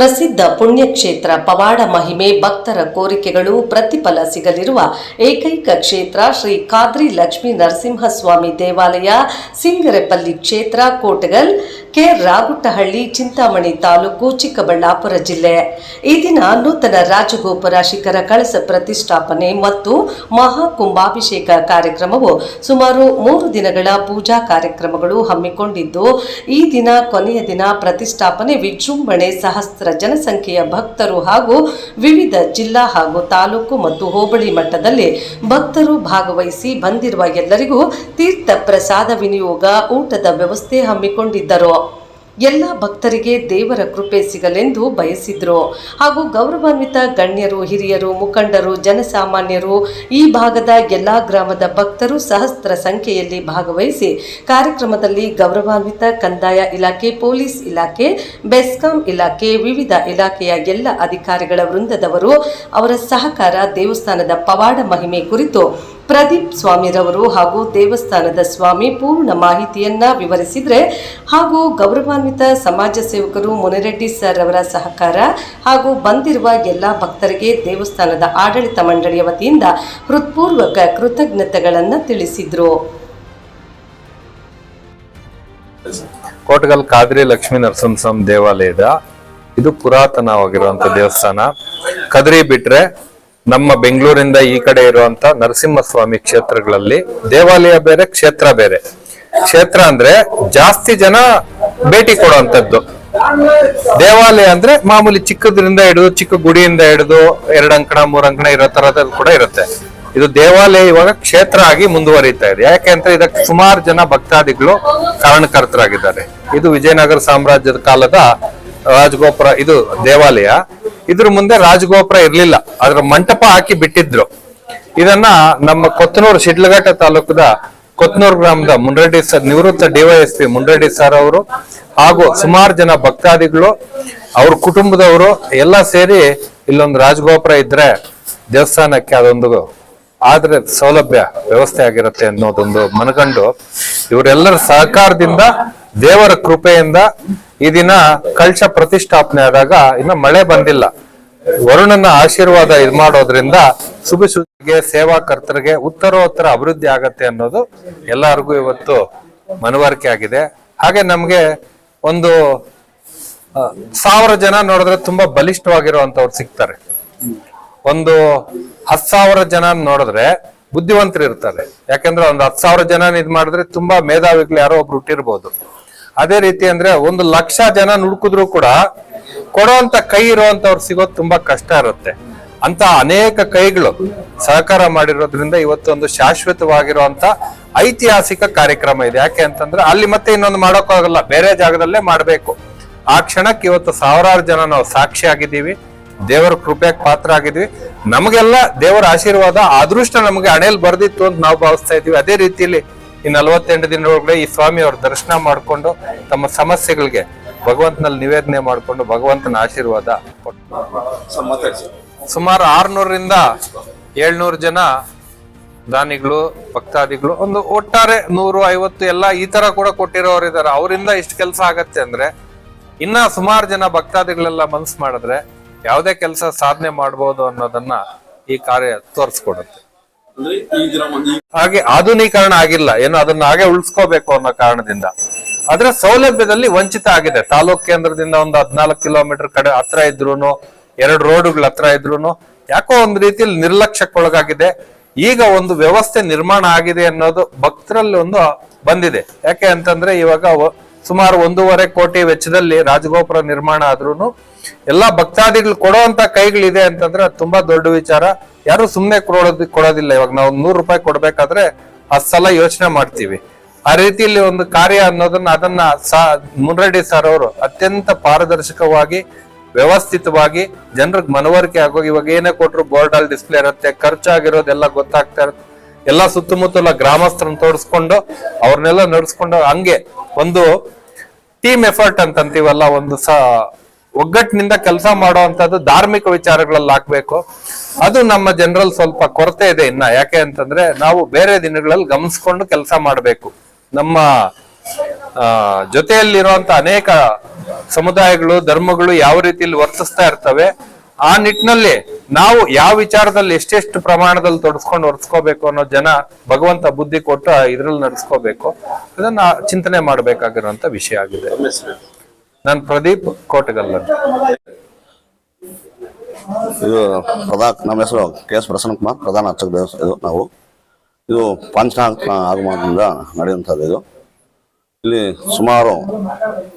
ಪ್ರಸಿದ್ಧ ಪುಣ್ಯಕ್ಷೇತ್ರ ಪವಾಡ ಮಹಿಮೆ ಭಕ್ತರ ಕೋರಿಕೆಗಳು ಪ್ರತಿಫಲ ಸಿಗಲಿರುವ ಏಕೈಕ ಕ್ಷೇತ್ರ ಶ್ರೀ ಖಾದ್ರಿ ಲಕ್ಷ್ಮೀ ನರಸಿಂಹಸ್ವಾಮಿ ದೇವಾಲಯ ಸಿಂಗರೆಪಲ್ಲಿ ಕ್ಷೇತ್ರ ಕೋಟಗಲ್ ಕೆ ರಾಗುಟ್ಟಹಳ್ಳಿ ಚಿಂತಾಮಣಿ ತಾಲೂಕು ಚಿಕ್ಕಬಳ್ಳಾಪುರ ಜಿಲ್ಲೆ. ಈ ದಿನ ನೂತನ ರಾಜಗೋಪುರ ಶಿಖರ ಕಳಸ ಪ್ರತಿಷ್ಠಾಪನೆ ಮತ್ತು ಮಹಾ ಕುಂಭಾಭಿಷೇಕ ಕಾರ್ಯಕ್ರಮವು ಸುಮಾರು 3 ದಿನಗಳ ಪೂಜಾ ಕಾರ್ಯಕ್ರಮಗಳು ಹಮ್ಮಿಕೊಂಡಿದ್ದು, ಈ ದಿನ ಕೊನೆಯ ದಿನ ಪ್ರತಿಷ್ಠಾಪನೆ ವಿಜೃಂಭಣೆ ಸಹಸ್ರ ಜನಸಂಖ್ಯೆಯ ಭಕ್ತರು ಹಾಗೂ ವಿವಿಧ ಜಿಲ್ಲಾ ಹಾಗೂ ತಾಲೂಕು ಮತ್ತು ಹೋಬಳಿ ಮಟ್ಟದಲ್ಲಿ ಭಕ್ತರು ಭಾಗವಹಿಸಿ ಬಂದಿರುವ ಎಲ್ಲರಿಗೂ ತೀರ್ಥ ಪ್ರಸಾದ ವಿನಿಯೋಗ ಊಟದ ವ್ಯವಸ್ಥೆ ಹಮ್ಮಿಕೊಂಡಿದ್ದರು. ಎಲ್ಲ ಭಕ್ತರಿಗೆ ದೇವರ ಕೃಪೆ ಸಿಗಲೆಂದು ಬಯಸಿದ್ರು ಹಾಗೂ ಗೌರವಾನ್ವಿತ ಗಣ್ಯರು, ಹಿರಿಯರು, ಮುಖಂಡರು, ಜನಸಾಮಾನ್ಯರು, ಈ ಭಾಗದ ಎಲ್ಲಾ ಗ್ರಾಮದ ಭಕ್ತರು ಸಹಸ್ರ ಸಂಖ್ಯೆಯಲ್ಲಿ ಭಾಗವಹಿಸಿ ಕಾರ್ಯಕ್ರಮದಲ್ಲಿ ಗೌರವಾನ್ವಿತ ಕಂದಾಯ ಇಲಾಖೆ, ಪೊಲೀಸ್ ಇಲಾಖೆ, ಬೆಸ್ಕಾಂ ಇಲಾಖೆ, ವಿವಿಧ ಇಲಾಖೆಯ ಎಲ್ಲ ಅಧಿಕಾರಿಗಳ ವೃಂದದವರು ಅವರ ಸಹಕಾರ, ದೇವಸ್ಥಾನದ ಪವಾಡ ಮಹಿಮೆ ಕುರಿತು ಪ್ರದೀಪ್ ಸ್ವಾಮಿರವರು ಹಾಗೂ ದೇವಸ್ಥಾನದ ಸ್ವಾಮಿ ಪೂರ್ಣ ಮಾಹಿತಿಯನ್ನ ವಿವರಿಸಿದ್ರೆ ಹಾಗೂ ಗೌರವಾನ್ವಿತ ಸಮಾಜ ಸೇವಕರು ಮುನಿರೆಡ್ಡಿ ಸರ್ ಅವರ ಸಹಕಾರ ಹಾಗೂ ಬಂದಿರುವ ಎಲ್ಲ ಭಕ್ತರಿಗೆ ದೇವಸ್ಥಾನದ ಆಡಳಿತ ಮಂಡಳಿಯ ವತಿಯಿಂದ ಹೃತ್ಪೂರ್ವಕ ಕೃತಜ್ಞತೆಗಳನ್ನು ತಿಳಿಸಿದ್ರು. ಕೋಟಗಲ್ ಖಾದ್ರಿ ಲಕ್ಷ್ಮೀ ನರಸಿಂಹಸ್ವಾಮಿ ದೇವಾಲಯದ ಇದು ಪುರಾತನವಾಗಿರುವಂತ ದೇವಸ್ಥಾನ. ಕದ್ರಿ ಬಿಟ್ರೆ ನಮ್ಮ ಬೆಂಗಳೂರಿಂದ ಈ ಕಡೆ ಇರುವಂತ ನರಸಿಂಹಸ್ವಾಮಿ ಕ್ಷೇತ್ರಗಳಲ್ಲಿ ದೇವಾಲಯ ಬೇರೆ, ಕ್ಷೇತ್ರ ಬೇರೆ. ಕ್ಷೇತ್ರ ಅಂದ್ರೆ ಜಾಸ್ತಿ ಜನ ಭೇಟಿ ಕೊಡುವಂತದ್ದು. ದೇವಾಲಯ ಅಂದ್ರೆ ಮಾಮೂಲಿ ಚಿಕ್ಕದ್ರಿಂದ ಹಿಡಿದು, ಚಿಕ್ಕ ಗುಡಿಯಿಂದ ಹಿಡಿದು 2 ಅಂಕಣ 3 ಅಂಕಣ ಇರೋ ತರದಲ್ಲಿ ಕೂಡ ಇರುತ್ತೆ. ಇದು ದೇವಾಲಯ ಇವಾಗ ಕ್ಷೇತ್ರ ಆಗಿ ಮುಂದುವರಿತಾ ಇದೆ. ಯಾಕೆಂದ್ರೆ ಇದಕ್ಕೆ ಸುಮಾರು ಜನ ಭಕ್ತಾದಿಗಳು ಕಾರಣಕರ್ತರಾಗಿದ್ದಾರೆ. ಇದು ವಿಜಯನಗರ ಸಾಮ್ರಾಜ್ಯದ ಕಾಲದ ರಾಜಗೋಪುರ. ಇದು ದೇವಾಲಯ. ಇದ್ರ ಮುಂದೆ ರಾಜಗೋಪುರ ಇರ್ಲಿಲ್ಲ, ಅದ್ರ ಮಂಟಪ ಹಾಕಿ ಬಿಟ್ಟಿದ್ರು. ಇದನ್ನ ನಮ್ಮ ಕೊತ್ತನೂರು ಶಿಡ್ಲಘಟ್ಟ ತಾಲೂಕದ ಕೊತ್ತನೂರು ಗ್ರಾಮದ ಮುನ್ರೆಡ್ಡಿ ಸರ್, ನಿವೃತ್ತ ಡಿವೈಎಸ್ಪಿ ಮುನ್ರೆಡ್ಡಿ ಸರ್ ಅವರು ಹಾಗೂ ಸುಮಾರು ಜನ ಭಕ್ತಾದಿಗಳು, ಅವ್ರ ಕುಟುಂಬದವರು ಎಲ್ಲ ಸೇರಿ ಇಲ್ಲೊಂದು ರಾಜಗೋಪುರ ಇದ್ರೆ ದೇವಸ್ಥಾನಕ್ಕೆ ಅದೊಂದು ಆದ್ರೆ ಸೌಲಭ್ಯ ವ್ಯವಸ್ಥೆ ಆಗಿರುತ್ತೆ ಅನ್ನೋದೊಂದು ಮನಗಂಡು ಇವರೆಲ್ಲರ ಸಹಕಾರದಿಂದ, ದೇವರ ಕೃಪೆಯಿಂದ ಈ ದಿನ ಕಳಶ ಪ್ರತಿಷ್ಠಾಪನೆ ಆದಾಗ ಇನ್ನು ಮಳೆ ಬಂದಿಲ್ಲ, ವರುಣನ ಆಶೀರ್ವಾದ ಇದು ಮಾಡೋದ್ರಿಂದ ಸುಭಿಸುದ್ದಿಗೆ ಸೇವಾಕರ್ತರಿಗೆ ಉತ್ತರೋತ್ತರ ಅಭಿವೃದ್ಧಿ ಆಗತ್ತೆ ಅನ್ನೋದು ಎಲ್ಲರಿಗೂ ಇವತ್ತು ಮನವರಿಕೆ ಆಗಿದೆ. ಹಾಗೆ ನಮ್ಗೆ ಒಂದು 1000 ಜನ ನೋಡಿದ್ರೆ ತುಂಬಾ ಬಲಿಷ್ಠವಾಗಿರುವಂತವ್ರು ಸಿಗ್ತಾರೆ. ಒಂದು 10,000 ಜನ ನೋಡಿದ್ರೆ ಬುದ್ಧಿವಂತರು ಇರ್ತಾರೆ. ಯಾಕಂದ್ರೆ ಒಂದು 10,000 ಜನ ಇದ್ ಮಾಡಿದ್ರೆ ತುಂಬಾ ಮೇಧಾವಿಗಳು ಯಾರೋ ಒಬ್ರು ಹುಟ್ಟಿರ್ಬೋದು. ಅದೇ ರೀತಿ ಅಂದ್ರೆ 1,00,000 ಜನ ನುಡ್ಕಿದ್ರು ಕೂಡ ಕೊಡುವಂತ ಕೈ ಇರುವಂತವ್ರು ಸಿಗೋದು ತುಂಬಾ ಕಷ್ಟ ಇರುತ್ತೆ. ಅಂತ ಅನೇಕ ಕೈಗಳು ಸಹಕಾರ ಮಾಡಿರೋದ್ರಿಂದ ಇವತ್ತೊಂದು ಶಾಶ್ವತವಾಗಿರುವಂತ ಐತಿಹಾಸಿಕ ಕಾರ್ಯಕ್ರಮ ಇದೆ. ಯಾಕೆ ಅಂತಂದ್ರೆ ಅಲ್ಲಿ ಮತ್ತೆ ಇನ್ನೊಂದು ಮಾಡೋಕ್ಕಾಗಲ್ಲ, ಬೇರೆ ಜಾಗದಲ್ಲೇ ಮಾಡ್ಬೇಕು. ಆ ಕ್ಷಣಕ್ಕೆ ಇವತ್ತು 1000 ಜನ ನಾವು ಸಾಕ್ಷಿ ಆಗಿದ್ದೀವಿ, ದೇವರ ಕೃಪೆಗೆ ಪಾತ್ರ ಆಗಿದ್ವಿ. ನಮಗೆಲ್ಲ ದೇವರ ಆಶೀರ್ವಾದ, ಅದೃಷ್ಟ ನಮಗೆ ಹಣೆಯಲ್ಲಿ ಬರ್ದಿತ್ತು ಅಂತ ನಾವು ಭಾವಿಸ್ತಾ ಇದೀವಿ. ಅದೇ ರೀತಿಯಲ್ಲಿ ಈ 48 ದಿನದೊಳಗಡೆ ಈ ಸ್ವಾಮಿ ಅವ್ರ ದರ್ಶನ ಮಾಡ್ಕೊಂಡು ತಮ್ಮ ಸಮಸ್ಯೆಗಳಿಗೆ ಭಗವಂತನಲ್ಲಿ ನಿವೇದನೆ ಮಾಡ್ಕೊಂಡು ಭಗವಂತನ ಆಶೀರ್ವಾದ ಸುಮಾರು 600ರಿಂದ 700 ಜನ ದಾನಿಗಳು, ಭಕ್ತಾದಿಗಳು, ಒಂದು ಒಟ್ಟಾರೆ 150 ಎಲ್ಲ ಈ ತರ ಕೂಡ ಕೊಟ್ಟಿರೋರು ಇದಾರೆ. ಅವರಿಂದ ಇಷ್ಟು ಕೆಲಸ ಆಗತ್ತೆ ಅಂದ್ರೆ ಇನ್ನ ಸುಮಾರು ಜನ ಭಕ್ತಾದಿಗಳೆಲ್ಲ ಮನ್ಸು ಮಾಡಿದ್ರೆ ಯಾವುದೇ ಕೆಲಸ ಸಾಧನೆ ಮಾಡಬಹುದು ಅನ್ನೋದನ್ನ ಈ ಕಾರ್ಯ ತೋರಿಸ್ಕೊಡುತ್ತೆ. ಹಾಗೆ ಆಧುನೀಕರಣ ಆಗಿಲ್ಲ, ಏನು ಅದನ್ನ ಹಾಗೆ ಉಳಿಸ್ಕೋಬೇಕು ಅನ್ನೋ ಕಾರಣದಿಂದ ಅದ್ರ ಸೌಲಭ್ಯದಲ್ಲಿ ವಂಚಿತ ಆಗಿದೆ. ತಾಲೂಕ್ ಕೇಂದ್ರದಿಂದ ಒಂದು 14 ಕಿಲೋಮೀಟರ್ ಕಡೆ ಹತ್ರ ಇದ್ರೂನು, 2 ರೋಡ್ಗಳು ಹತ್ರ ಇದ್ರೂನು ಯಾಕೋ ಒಂದು ರೀತಿಯಲ್ಲಿ ನಿರ್ಲಕ್ಷ್ಯಕ್ಕೊಳಗಾಗಿದೆ. ಈಗ ಒಂದು ವ್ಯವಸ್ಥೆ ನಿರ್ಮಾಣ ಆಗಿದೆ ಅನ್ನೋದು ಭಕ್ತರಲ್ಲಿ ಒಂದು ಬಂದಿದೆ. ಯಾಕೆ ಅಂತಂದ್ರೆ ಇವಾಗ ಸುಮಾರು 1.5 ಕೋಟಿ ವೆಚ್ಚದಲ್ಲಿ ರಾಜಗೋಪುರ ನಿರ್ಮಾಣ ಆದ್ರೂನು ಎಲ್ಲಾ ಭಕ್ತಾದಿಗಳು ಕೊಡುವಂತ ಕೈಗಳಿದೆ ಅಂತಂದ್ರೆ ತುಂಬಾ ದೊಡ್ಡ ವಿಚಾರ. ಯಾರು ಸುಮ್ನೆ ಕೊಡೋದಿಲ್ಲ. ಇವಾಗ ನಾವು 100 ರೂಪಾಯಿ ಕೊಡ್ಬೇಕಾದ್ರೆ 10 ಸಲ ಯೋಚನೆ ಮಾಡ್ತೀವಿ. ಆ ರೀತಿಯಲ್ಲಿ ಒಂದು ಕಾರ್ಯ ಅನ್ನೋದನ್ನ ಅದನ್ನ ಮುನ್ರೆಡ್ಡಿ ಸರ್ ಅವರು ಅತ್ಯಂತ ಪಾರದರ್ಶಕವಾಗಿ, ವ್ಯವಸ್ಥಿತವಾಗಿ ಜನರಿಗೆ ಮನವರಿಕೆ ಆಗೋಗಿ, ಇವಾಗ ಏನೇ ಕೊಟ್ರು ಬೋರ್ಡ್ ಅಲ್ಲಿ ಡಿಸ್ಪ್ಲೇ ಇರುತ್ತೆ, ಖರ್ಚಾಗಿರೋದೆಲ್ಲ ಗೊತ್ತಾಗ್ತಾ ಇರುತ್ತೆ. ಎಲ್ಲ ಸುತ್ತಮುತ್ತಲ ಗ್ರಾಮಸ್ಥರನ್ನ ತೋರಿಸ್ಕೊಂಡು ಅವ್ರನ್ನೆಲ್ಲ ನಡೆಸ್ಕೊಂಡು ಹಂಗೆ ಒಂದು ಟೀಮ್ ಎಫರ್ಟ್ ಅಂತಂತೀವಲ್ಲ, ಒಂದು ಒಗ್ಗಟ್ಟಿನಿಂದ ಕೆಲಸ ಮಾಡುವಂತದ್ದು ಧಾರ್ಮಿಕ ವಿಚಾರಗಳಲ್ಲಿ ಹಾಕ್ಬೇಕು. ಅದು ನಮ್ಮ ಜನರಲ್ಲಿ ಸ್ವಲ್ಪ ಕೊರತೆ ಇದೆ ಇನ್ನ. ಯಾಕೆ ಅಂತಂದ್ರೆ ನಾವು ಬೇರೆ ದಿನಗಳಲ್ಲಿ ಗಮನಿಸ್ಕೊಂಡು ಕೆಲಸ ಮಾಡಬೇಕು. ನಮ್ಮ ಜೊತೆಯಲ್ಲಿರುವಂತ ಅನೇಕ ಸಮುದಾಯಗಳು ಧರ್ಮಗಳು ಯಾವ ರೀತಿಯಲ್ಲಿ ವರ್ತಿಸ್ತಾ ಇರ್ತವೆ, ಆ ನಿಟ್ಟಿನಲ್ಲಿ ನಾವು ಯಾವ ವಿಚಾರದಲ್ಲಿ ಎಷ್ಟೆಷ್ಟು ಪ್ರಮಾಣದಲ್ಲಿ ತೊಡಸ್ಕೊಂಡು ವರ್ತಿಸ್ಕೋಬೇಕು ಅನ್ನೋ ಜನ ಭಗವಂತ ಬುದ್ಧಿ ಕೊಟ್ಟು ಇದ್ರಲ್ಲಿ ನಡೆಸ್ಕೋಬೇಕು. ಅದನ್ನ ಚಿಂತನೆ ಮಾಡ್ಬೇಕಾಗಿರುವಂತ ವಿಷಯ ಆಗಿದೆ. ನಾನು ಪ್ರದೀಪ್ ಕೋಟಗಲ್. ಇದು ನಮ್ಮ ಹೆಸರು KS ಪ್ರಸನ್ನ ಕುಮಾರ್, ಪ್ರಧಾನ ಅರ್ಚಕ ದೇವಸ್ಥಾನ. ಇದು ಪಂಚನಾಗ ಆಗಮನದಿಂದ ನಡೆಯುವಂಥದ್ದು. ಇದು ಇಲ್ಲಿ ಸುಮಾರು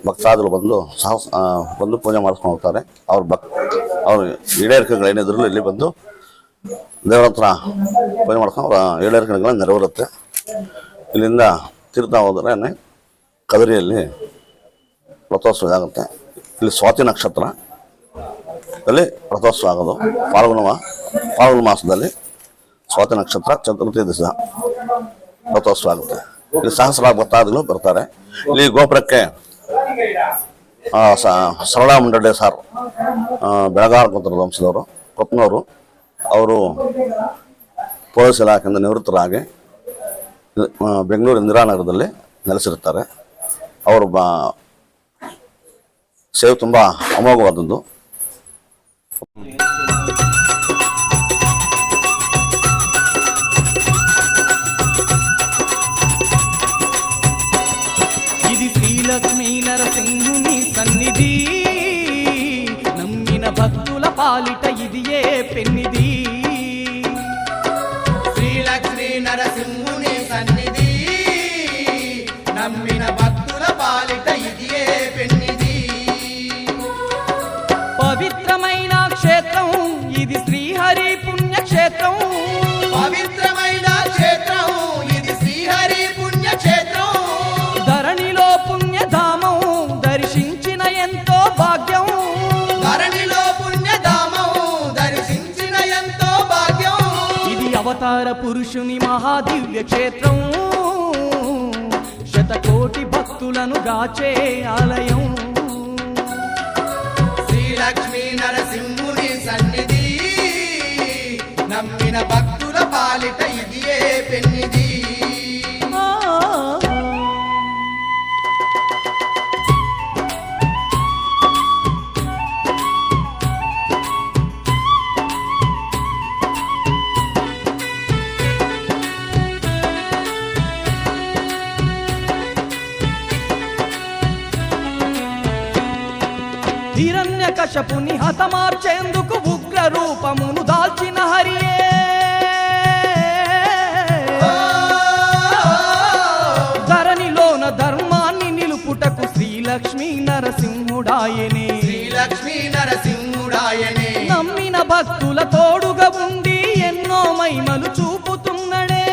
ಭಕ್ತಾದಿಗಳು ಬಂದು ಪೂಜೆ ಮಾಡಿಸ್ಕೊಂಡು ಹೋಗ್ತಾರೆ. ಅವ್ರ ಈಡೇರಿಕೆಗಳೇನಿದ್ರು ಇಲ್ಲಿ ಬಂದು ದೇವರ ಹತ್ರ ಪೂಜೆ ಮಾಡ್ಕೊಂಡು ಅವರ ಈಡೇರಿಕೆಗಳನ್ನ ನೆರವೇರುತ್ತೆ. ಇಲ್ಲಿಂದ ತೀರ್ಥ ಹೋದ್ರೆ ಕದರಿಯಲ್ಲಿ ರಥೋತ್ಸವ ಆಗುತ್ತೆ. ಇಲ್ಲಿ ಸ್ವಾತಿ ನಕ್ಷತ್ರ ಅಲ್ಲಿ ರಥೋತ್ಸವ ಆಗೋದು. ಫಾಲ್ಗುಣ ಮಾಸದಲ್ಲಿ ಸ್ವಾತಿ ನಕ್ಷತ್ರ ಚತುರ್ಥಿ ದಿವಸ ರಥೋತ್ಸವ ಆಗುತ್ತೆ. ಇಲ್ಲಿ ಸಹಸ್ರಾರು ಭಕ್ತಾದಿಗಳು ಬರ್ತಾರೆ. ಇಲ್ಲಿ ಗೋಪುರಕ್ಕೆ ಸರಳಾ ಮುಂಡಡ್ಡೆ ಸಾರ್ ಬೆಳಗಾರ ಗೋತ್ರದ ವಂಶದವರು, ಕೊಪ್ಪನವರು. ಅವರು ಪೊಲೀಸ್ ಇಲಾಖೆಯಿಂದ ನಿವೃತ್ತರಾಗಿ ಬೆಂಗಳೂರು ಇಂದಿರಾನಗರದಲ್ಲಿ ನೆಲೆಸಿರುತ್ತಾರೆ. ಅವರು ಸೇವೆ ತುಂಬ ಅಮೋಘವಾದದ್ದು. ఇది శ్రీలక్ష్మీ నరసింహుని సన్నిధి, నమ్మిన భక్తుల పాలిట ఇది ఏ పెన్నిది. శ్రీలక్ష్మీ నరసింహుని సన్నిధి, నమ్మిన భక్తుల పాలిట ఇది ఏ పెన్నిది. పవిత్రమైన క్షేత్రం ఇది శ్రీహరి పుణ్యక్షేత్రం. పవిత్రమైన క్షేత్రం ఇది శ్రీహరి పుణ్యక్షేత్రం. ధరణిలో పుణ్యధామం దర్శించిన ఎంతో భాగ్యం. ధరణిలో పుణ్యధామం దర్శించిన ఎంతో భాగ్యం. ఇది అవతార పురుషుని మహాదివ్య క్షేత్రం, శతకోటి భక్తులను గాచే ఆలయం. శ్రీలక్ష్మీ నరసింహుని సన్నిధి, నమ్మిన భక్తుల పాలిట ఇది ఏ పెన్నిది. హిరణ్యకశపుని హతమార్చేందుకు ఉగ్ర రూపమును దాల్చిన హరియే. ధరణిలోన ధర్మాన్ని నిలుపుటకు శ్రీలక్ష్మీ నరసింహుడాయనే. శ్రీలక్ష్మీ నరసింహుడాయనే. నమ్మిన భక్తుల తోడుగా ఉండి ఎన్నో మహిమలు చూపుతున్నడే.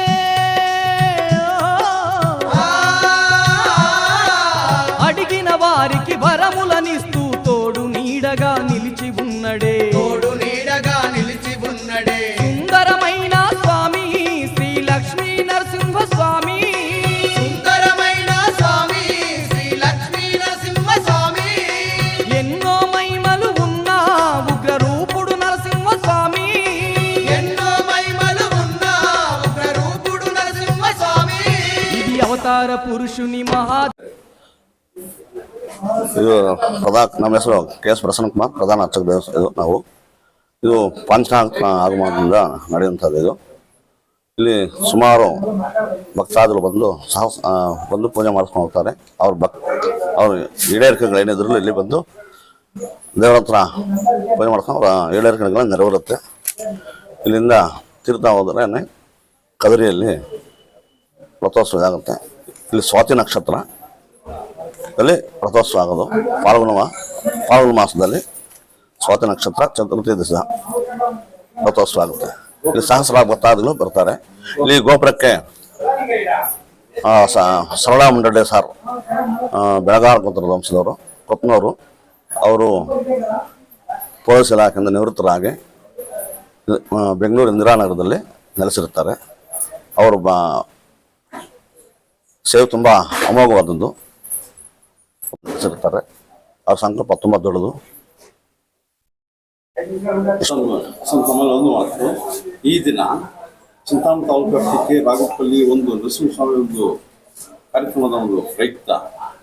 అడిగిన వారికి వరములనిస్తూ తోడు నీడగా నిలిచి ఉన్నడే. తోడు నీడగా నిలిచి ఉన్నడే. సుందరమైన స్వామి శ్రీ లక్ష్మీ నరసింహ స్వామి. సుందరమైన స్వామి శ్రీ లక్ష్మీ నరసింహ స్వామి. ఎన్నో మహిమలు ఉన్న ఉగ్ర రూపుడు నరసింహ స్వామి. ఎన్నో మహిమలు ఉన్న ఉగ్ర రూపుడు నరసింహ స్వామి. ఇది అవతార పురుషుని మహా. ಇದು ನಮ್ಮ ಹೆಸರು KS ಪ್ರಸನ್ನ ಕುಮಾರ್, ಪ್ರಧಾನ ಅರ್ಚಕ ದೇವಸ್ಥಾನ. ಇದು ಪಂಚನಾಗ ಆಗಮನದಿಂದ ನಡೆಯುವಂಥದ್ದು. ಇದು ಇಲ್ಲಿ ಸುಮಾರು ಭಕ್ತಾದಿಗಳು ಬಂದು ಪೂಜೆ ಮಾಡಿಸ್ಕೊಂಡು ಹೋಗ್ತಾರೆ. ಅವ್ರ ಈಡೇರಿಕೆಗಳೇನಿದ್ರು ಇಲ್ಲಿ ಬಂದು ದೇವರ ಹತ್ರ ಪೂಜೆ ಮಾಡ್ಕೊಂಡು ಅವರ ಈಡೇರಿಕೆಗಳನ್ನ ನೆರವೇರುತ್ತೆ. ಇಲ್ಲಿಂದ ತೀರ್ಥ ಹೋದ್ರೆ ಕದರಿಯಲ್ಲಿ ರಥೋತ್ಸವ ಆಗುತ್ತೆ. ಇಲ್ಲಿ ಸ್ವಾತಿ ನಕ್ಷತ್ರ ಅಲ್ಲಿ ರಥೋತ್ಸವ ಆಗೋದು. ಫಾಲ್ಗುಣ ಮಾಸದಲ್ಲಿ ಸ್ವಾತಿ ನಕ್ಷತ್ರ ಚತುರ್ಥಿ ದಿವಸ ರಥೋತ್ಸವ ಆಗುತ್ತೆ. ಇಲ್ಲಿ ಸಹಸ್ರಾರು ಭಕ್ತಾದಿಗಳು ಬರ್ತಾರೆ. ಇಲ್ಲಿ ಗೋಪುರಕ್ಕೆ ಸರಳಾ ಮುಂಡಡ್ಡೆ ಸಾರ್ ಬೆಳಗಾರ ಗೋತ್ರದ ವಂಶದವರು, ಕೊಪ್ಪನವರು. ಅವರು ಪೊಲೀಸ್ ಇಲಾಖೆಯಿಂದ ನಿವೃತ್ತರಾಗಿ ಬೆಂಗಳೂರು ಇಂದಿರಾನಗರದಲ್ಲಿ ನೆಲೆಸಿರುತ್ತಾರೆ. ಅವರು ಸೇವೆ ತುಂಬ ಅಮೋಘವಾದದ್ದು. ಇರ್ತಾರೆ. ಅವ್ರ ಸಂಕಲ್ಪ ತುಂಬ ದೊಡ್ಡದು. ಒಂದು ಮಾತು, ಈ ದಿನ ಚಿಂತಾಮಣಿ ತಾಲೂಕು ಕೆ ರಾಘವಪಲ್ಲಿ ಒಂದು ನರಸಿಂಹಸ್ವಾಮಿ ಒಂದು ಕಾರ್ಯಕ್ರಮದ ಒಂದು ಪ್ರಯುಕ್ತ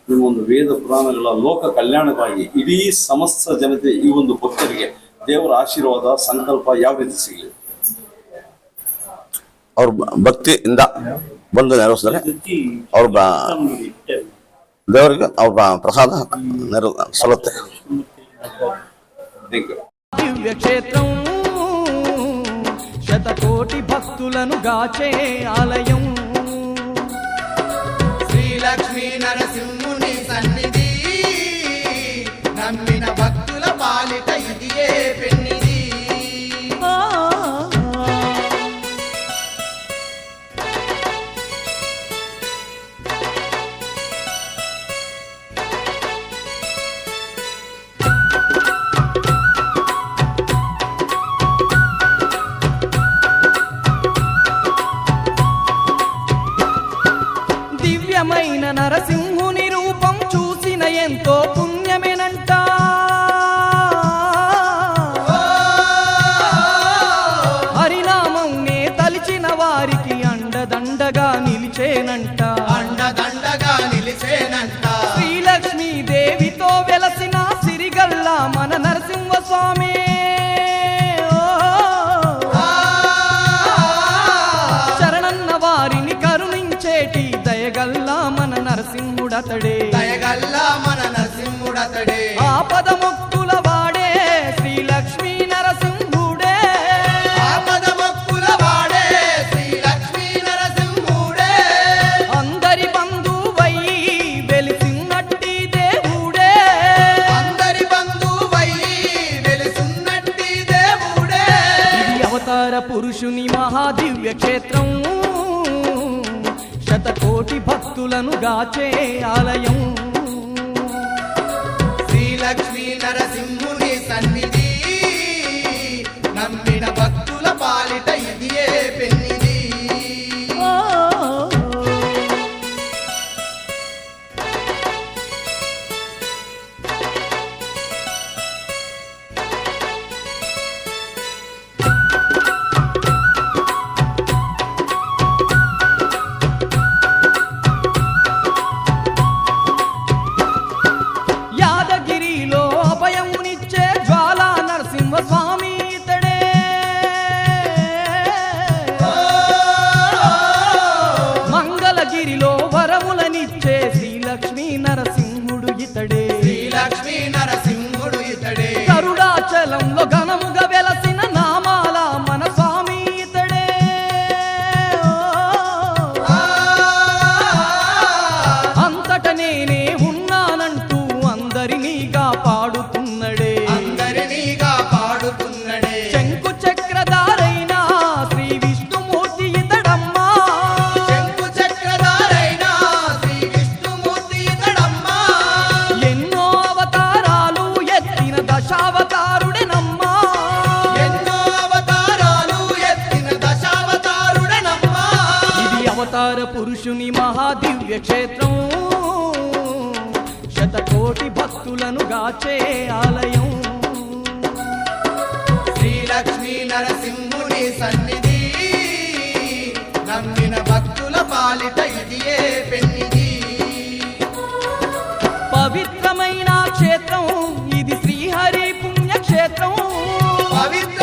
ನಿಮ್ಮ ಒಂದು ವೇದ ಪುರಾಣಗಳ ಲೋಕ ಕಲ್ಯಾಣಕ್ಕಾಗಿ ಇಡೀ ಸಮಸ್ತ ಜನತೆ ಈ ಒಂದು ಭಕ್ತರಿಗೆ ದೇವರ ಆಶೀರ್ವಾದ ಸಂಕಲ್ಪ ಯಾವ ರೀತಿ ಸಿಗಲಿ? ಅವ್ರ ಭಕ್ತಿಯಿಂದ ಬಂದು ನೆರವೇರಿಸಿದರೆ ಅವ್ರ ದೇವರಿಗೆ ಅವ್ರ ಪ್ರಸಾದ ಸಲ್ಲುತ್ತೆ. Thank you. దివ్య క్షేత్రం శతకోటి భక్తులను గాచే ఆలయం. శ్రీలక్ష్మీ నరసింహుని సన్నిధి నమ్మిన భక్తుల పాలిట ఇదియే పెన్నిది. దివ్యమైన నరసింహుని రూపం చూసిన ఎంతో పుణ్యమేనంట. హరినామం నే తలిచిన వారికి అండదండగా నిలిచేనంట. అండదండగా నిలిచేనంట. శ్రీలక్ష్మీ దేవితో వెలసిన సిరిగల్ల మన నరసింహ స్వామి. శరణన్న వారిని కరుణించేటి దయగల్లా మన నరసింహుడతడే. దయగల్లా మన నరసింహుడతడే. ఆపద మొక్కుల వాడే శ్రీలక్ష్మీ నరసింహుడే. ఆపద మొక్కుల వాడే శ్రీలక్ష్మీ నరసింహుడే. అందరి బంధువై వెలిసినట్టి దేవుడే. అందరి బంధువై వెలుసున్నట్టి దేవుడే. ఇది అవతార పురుషుని మహాదివ్య క్షేత్రం. శతకోటి భక్తులను గాచే ఆలయం. శ్రీలక్ష్మీ నరసింహుని సన్నిధి నమ్మిన భక్తుల పాలిట ఇదియే పెన్నిది. యాదగిరిలో అభయమునిచ్చే జ్వాలా నరసింహ స్వామి ఇతడే. మంగళగిరిలో వరములనిచ్చే శ్రీలక్ష్మీ నరసింహుడు ఇతడే. శ్రీలక్ష్మీ నరసింహుడు ఇతడే. గరుడాచలంలో ఘనముగా వెలసిన నామాల మన స్వామి ఇతడే. అంతట నేనే ఉన్నానంటూ అందరినీగా పాడుతున్నడే. అందరినీగా పాడుతున్నడే. శంకు చక్రధారైన శ్రీ విష్ణుమూర్తి ఇతడమ్మా. శంకు చక్రధారైన శ్రీ విష్ణుమూర్తి ఇతడమ్మా. ఎన్నో అవతారాలు ఎత్తిన దశావతారుడెనమ్మా. ఎన్నో అవతారాలు ఎత్తిన దశావతారుడనమ్మా. ఇది అవతార పురుషుని మహాదివ్య క్షేత్రం. శతకోటి భక్తులను గాచే ఆలయం. శ్రీలక్ష్మీ నరసింహుని సన్నిధి నమ్మిన భక్తుల పాలిట ఇదియే పెన్నిది. పవిత్రమైన క్షేత్రం ఇది శ్రీహరి పుణ్యక్షేత్రం. పవిత్ర